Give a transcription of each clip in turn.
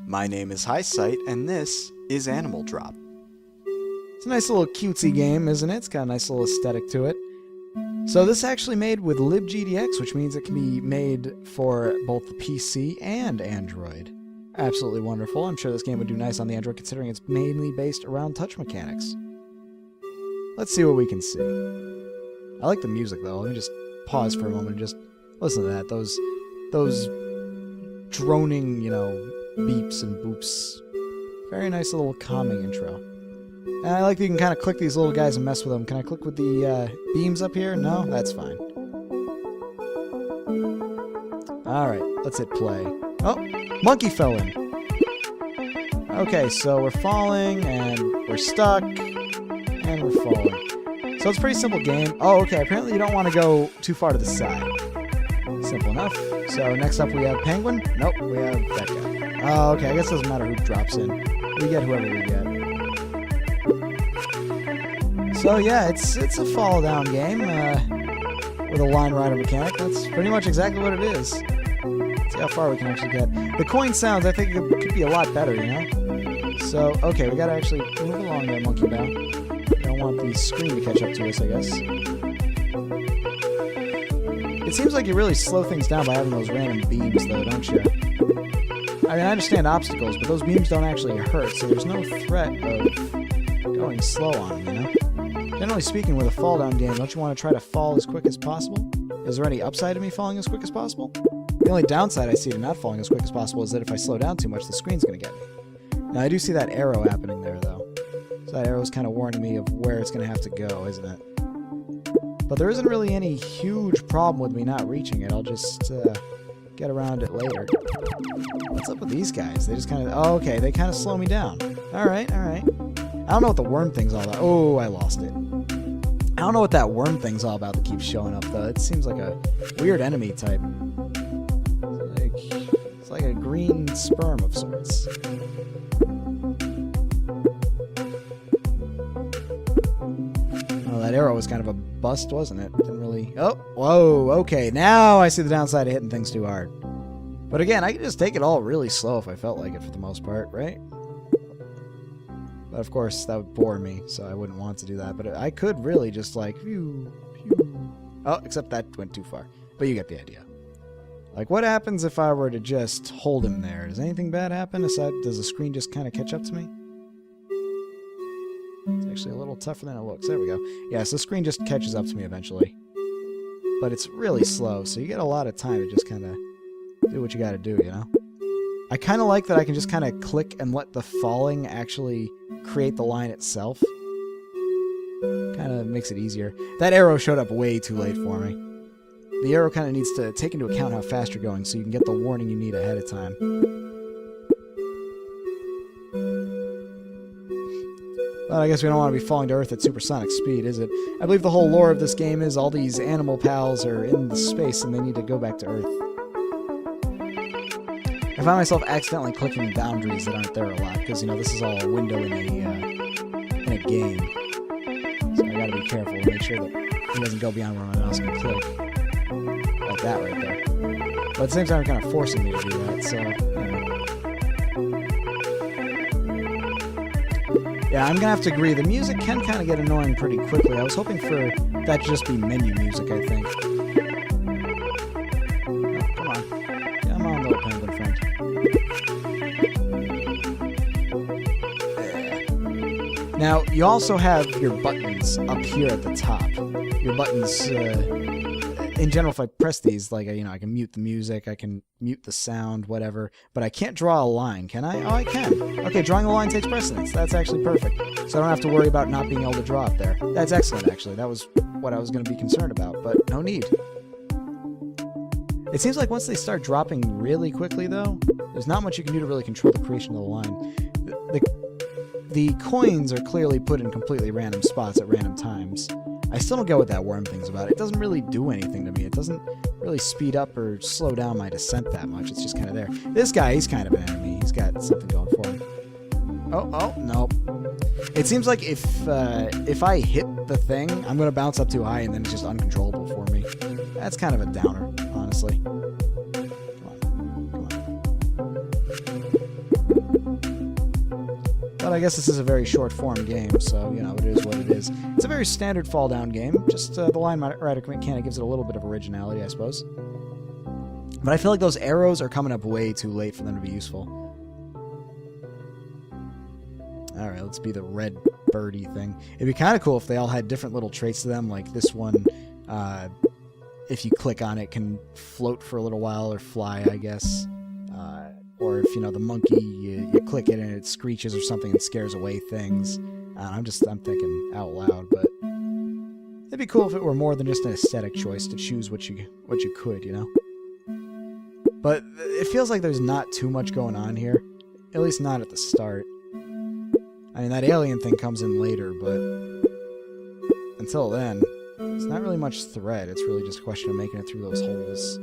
My name is Highsight, and this is Animal Drop. It's a nice little cutesy game, isn't it? It's got a nice little aesthetic to it. So this is actually made with libGDX, which means it can be made for both the PC and Android. Absolutely wonderful. I'm sure this game would do nice on the Android, considering it's mainly based around touch mechanics. Let's see what we can see. I like the music, though. Let me just pause for a moment and just listen to that. Those droning, beeps and boops. Very nice little calming intro. And I like that you can kind of click these little guys and mess with them. Can I click with the beams up here? No? That's fine. Alright, let's hit play. Oh, monkey fell in. Okay, so we're falling, and we're stuck, and we're falling. So it's a pretty simple game. Oh, okay, apparently you don't want to go too far to the side. Simple enough. So next up we have Penguin. Nope, we have that guy. Oh, okay, I guess it doesn't matter who drops in. We get whoever we get. So yeah, it's a fall down game with a line rider mechanic. That's pretty much exactly what it is. Let's see how far we can actually get. The coin sounds, I think, could be a lot better, So, okay, we gotta actually move along there, monkey bow. We don't want the screen to catch up to us, I guess. It seems like you really slow things down by having those random beams, though, don't you? I mean, I understand obstacles, but those beams don't actually hurt, so there's no threat of going slow on them, Generally speaking, with a fall-down game, don't you want to try to fall as quick as possible? Is there any upside to me falling as quick as possible? The only downside I see to not falling as quick as possible is that if I slow down too much, the screen's going to get me. Now, I do see that arrow happening there, though. So that arrow's kind of warning me of where it's going to have to go, isn't it? But there isn't really any huge problem with me not reaching it. I'll just get around it later. What's up with these guys? They just kind of... Oh, okay, they kind of slow me down. Alright, alright. I don't know what the worm thing's all about. Oh, I lost it. I don't know what that worm thing's all about that keeps showing up, though. It seems like a weird enemy type. It's like a green sperm of sorts. Oh, that arrow was kind of a bust, wasn't it? Didn't really... Oh, whoa, okay. Now I see the downside of hitting things too hard. But again, I could just take it all really slow if I felt like it for the most part, right? But of course, that would bore me, so I wouldn't want to do that. But I could really just like... Phew, phew. Oh, except that went too far. But you get the idea. Like, what happens if I were to just hold him there? Does anything bad happen? Does the screen just kind of catch up to me? It's actually a little tougher than it looks. There we go. Yeah, so the screen just catches up to me eventually. But it's really slow, so you get a lot of time to just kind of do what you gotta do, I kind of like that I can just kind of click and let the falling actually create the line itself. Kind of makes it easier. That arrow showed up way too late for me. The arrow kind of needs to take into account how fast you're going so you can get the warning you need ahead of time. But I guess we don't want to be falling to Earth at supersonic speed, is it? I believe the whole lore of this game is all these animal pals are in the space and they need to go back to Earth. I find myself accidentally clicking boundaries that aren't there a lot, because, this is all a window in a game. So I gotta be careful and make sure that he doesn't go beyond where my mouse can click. Like that right there. But at the same time, it's kind of forcing me to do that, so... Yeah, I'm gonna have to agree. The music can kind of get annoying pretty quickly. I was hoping for that to just be menu music, I think. Oh, come on. Come on, little penguin friend. Now, you also have your buttons up here at the top. Your buttons, in general, if I press these, like, I can mute the music, I can mute the sound, whatever, but I can't draw a line, can I? Oh, I can. Okay, drawing a line takes precedence. That's actually perfect. So I don't have to worry about not being able to draw up there. That's excellent, actually. That was what I was going to be concerned about, but no need. It seems like once they start dropping really quickly, though, there's not much you can do to really control the creation of the line. The coins are clearly put in completely random spots at random times. I still don't get what that worm thing's about. It doesn't really do anything to me. It doesn't really speed up or slow down my descent that much. It's just kind of there. This guy, he's kind of an enemy. He's got something going for him. Oh, no. It seems like if I hit the thing, I'm going to bounce up too high and then it's just uncontrollable for me. That's kind of a downer, honestly. Come on. But I guess this is a very short-form game, so, you know, it is what it is. It's a very standard fall-down game, just the line rider mechanic gives it a little bit of originality, I suppose. But I feel like those arrows are coming up way too late for them to be useful. Alright, let's be the red birdie thing. It'd be kind of cool if they all had different little traits to them, like this one, if you click on it, can float for a little while or fly, I guess. Or if, you know, the monkey, you click it and it screeches or something and scares away things. I'm thinking out loud, but it'd be cool if it were more than just an aesthetic choice to choose what you could, you know? But it feels like there's not too much going on here, at least not at the start. I mean, that alien thing comes in later, but until then, it's not really much threat. It's really just a question of making it through those holes.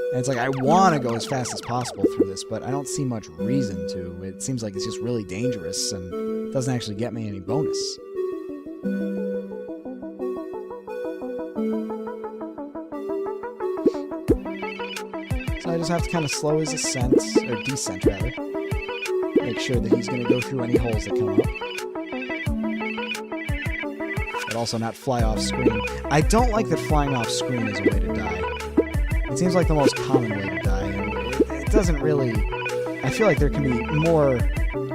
And it's like, I want to go as fast as possible through this, but I don't see much reason to. It seems like it's just really dangerous and doesn't actually get me any bonus. So I just have to kind of slow his ascent, or descent rather. Make sure that he's going to go through any holes that come up. But also not fly off screen. I don't like that flying off screen is a way to die. It seems like the most common way to die, and it doesn't really... I feel like there can be more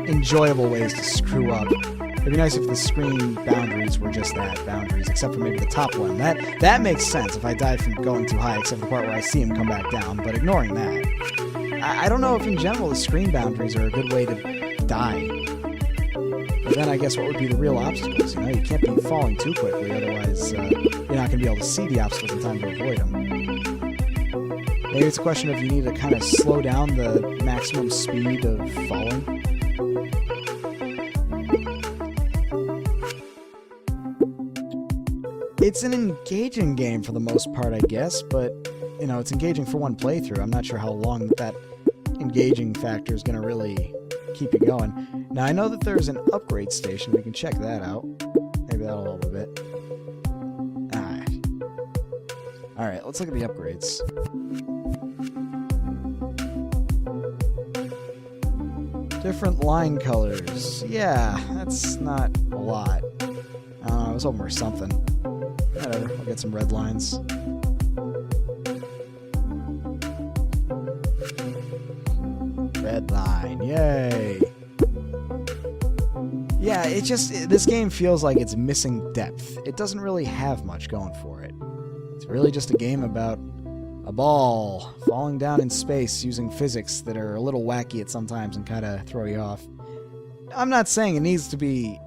enjoyable ways to screw up. It'd be nice if the screen boundaries were just that, boundaries, except for maybe the top one. That makes sense if I died from going too high, except for the part where I see him come back down, but ignoring that. I don't know if in general the screen boundaries are a good way to die. But then I guess what would be the real obstacles? You know, you can't be falling too quickly, otherwise you're not going to be able to see the obstacles in time to avoid them. Maybe it's a question of you need to kind of slow down the maximum speed of falling. It's an engaging game for the most part, I guess, but, you know, it's engaging for one playthrough. I'm not sure how long that engaging factor is going to really keep you going. Now, I know that there's an upgrade station. We can check that out. Maybe that'll help a bit. Alright, let's look at the upgrades. Different line colors. Yeah, that's not a lot. I was hoping for something. Whatever, I'll get some red lines. Red line, yay! Yeah, this game feels like it's missing depth. It doesn't really have much going for it. It's really just a game about a ball falling down in space using physics that are a little wacky at sometimes and kind of throw you off. I'm not saying it needs to be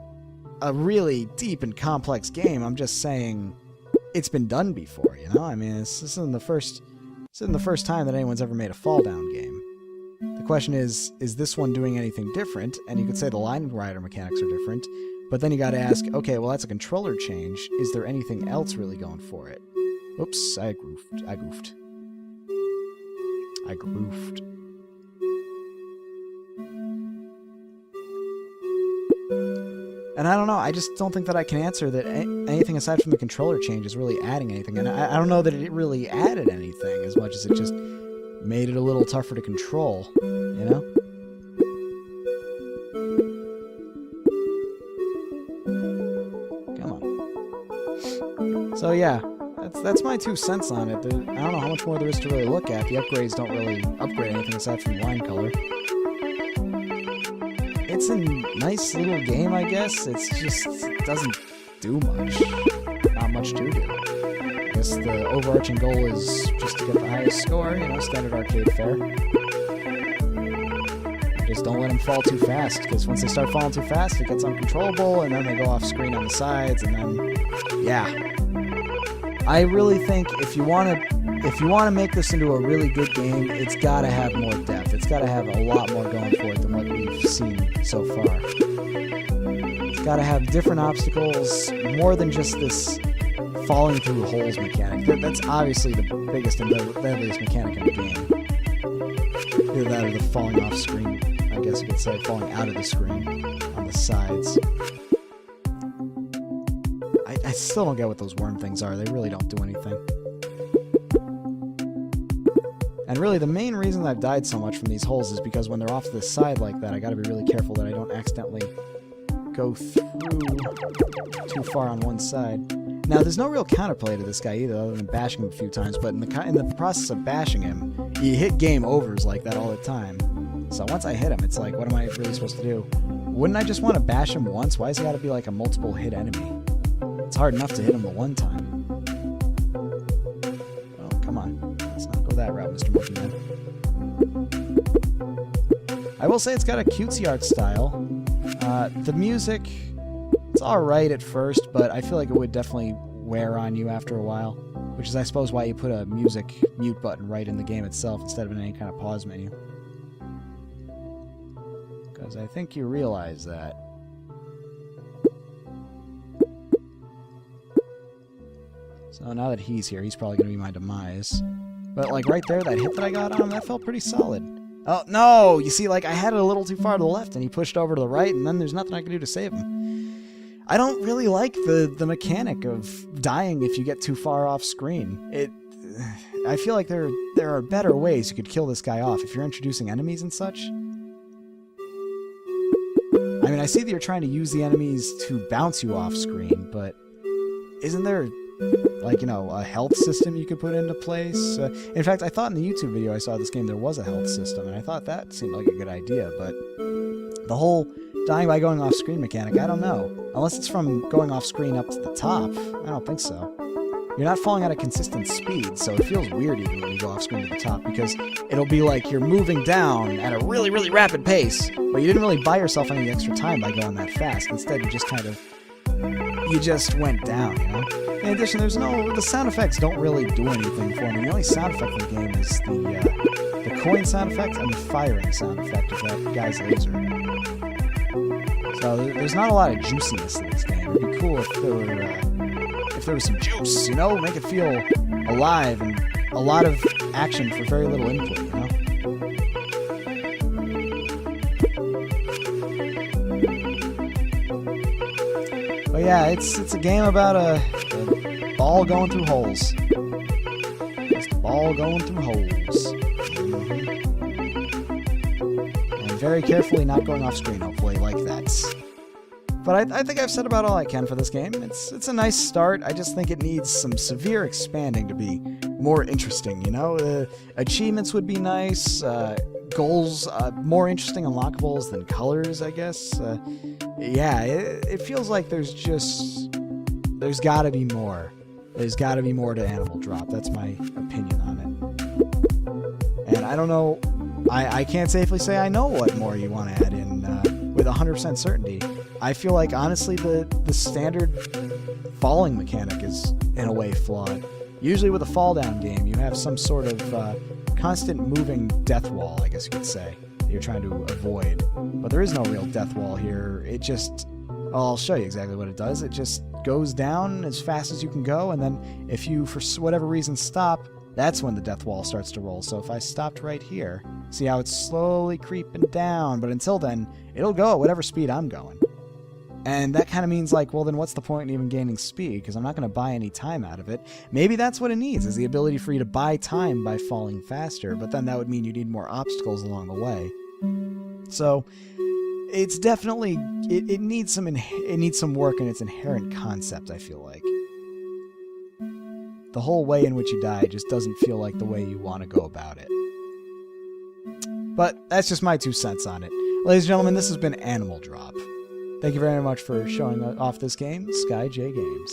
a really deep and complex game. I'm just saying it's been done before, you know? I mean, this isn't the first time that anyone's ever made a fall down game. The question is this one doing anything different? And you could say the line rider mechanics are different, but then you gotta ask, okay, well, that's a controller change. Is there anything else really going for it? Oops, I goofed. And I don't know, I just don't think that I can answer that anything aside from the controller change is really adding anything. And I don't know that it really added anything as much as it just made it a little tougher to control, you know? Come on. So yeah, that's my 2 cents on it. I don't know how much more there is to really look at. The upgrades don't really upgrade anything aside from line color. It's a nice little game, I guess. It doesn't do much. Not much to do. I guess the overarching goal is just to get the highest score, you know, standard arcade fare. Just don't let them fall too fast, because once they start falling too fast, it gets uncontrollable, and then they go off screen on the sides, and then, yeah. I really think if you want to make this into a really good game, it's got to have more depth. It's got to have a lot more going for it than what we've seen so far. It's got to have different obstacles, more than just this falling through holes mechanic. That's obviously the biggest and deadliest mechanic in the game. Either that or the falling off screen, I guess you could say, falling out of the screen on the sides. I still don't get what those worm things are. They really don't do anything. And really, the main reason I've died so much from these holes is because when they're off to the side like that, I gotta be really careful that I don't accidentally go through too far on one side. Now, there's no real counterplay to this guy either, other than bashing him a few times, but in the process of bashing him, you hit game overs like that all the time. So once I hit him, it's like, what am I really supposed to do? Wouldn't I just want to bash him once? Why has it got to be like a multiple hit enemy? It's hard enough to hit him the one time. Oh, come on. Let's not go that route, Mr. Monkey Man. I will say it's got a cutesy art style. The music, it's alright at first, but I feel like it would definitely wear on you after a while, which is, I suppose, why you put a music mute button right in the game itself instead of in any kind of pause menu. Because I think you realize that. So now that he's here, he's probably going to be my demise. But, like, right there, that hit that I got on him, that felt pretty solid. Oh, no! You see, like, I had it a little too far to the left, and he pushed over to the right, and then there's nothing I can do to save him. I don't really like the mechanic of dying if you get too far off screen. I feel like there are better ways you could kill this guy off if you're introducing enemies and such. I mean, I see that you're trying to use the enemies to bounce you off screen, but isn't there, like, you know, a health system you could put into place? In fact, I thought in the YouTube video I saw this game there was a health system, and I thought that seemed like a good idea, but the whole dying by going off screen mechanic, I don't know. Unless it's from going off screen up to the top, I don't think so. You're not falling at a consistent speed, so it feels weird even when you go off screen to the top, because it'll be like you're moving down at a really, really rapid pace, but you didn't really buy yourself any extra time by going that fast. Instead, you just kind of, you just went down, you know? In addition, the sound effects don't really do anything for me. The only sound effect in the game is the coin sound effect and the firing sound effect of that guy's laser. So there's not a lot of juiciness in this game. It'd be cool if there was some juice, you know? Make it feel alive and a lot of action for very little input, you know? But yeah, it's a game about a ball going through holes. Just a ball going through holes. And very carefully not going off screen, hopefully, like that. But I think I've said about all I can for this game. It's a nice start. I just think it needs some severe expanding to be more interesting, you know? Achievements would be nice. Goals, more interesting unlockables than colors, I guess. Yeah, it feels like there's gotta be more. There's gotta be more to Animal Drop. That's my opinion on it. And I don't know, I can't safely say I know what more you want to add in with 100% certainty. I feel like, honestly, the standard falling mechanic is, in a way, flawed. Usually with a fall-down game, you have some sort of constant moving death wall, I guess you could say, that you're trying to avoid. But there is no real death wall here. It just... I'll show you exactly what it does. It just goes down as fast as you can go, and then if you, for whatever reason, stop, that's when the death wall starts to roll. So if I stopped right here, see how it's slowly creeping down, but until then, it'll go at whatever speed I'm going. And that kind of means, like, well, then what's the point in even gaining speed? Because I'm not going to buy any time out of it. Maybe that's what it needs, is the ability for you to buy time by falling faster, but then that would mean you need more obstacles along the way. So, it's definitely, it needs some work in its inherent concept, I feel like. The whole way in which you die just doesn't feel like the way you want to go about it. But that's just my 2 cents on it. Ladies and gentlemen, this has been Animal Drop. Thank you very much for showing off this game, Sky J Games.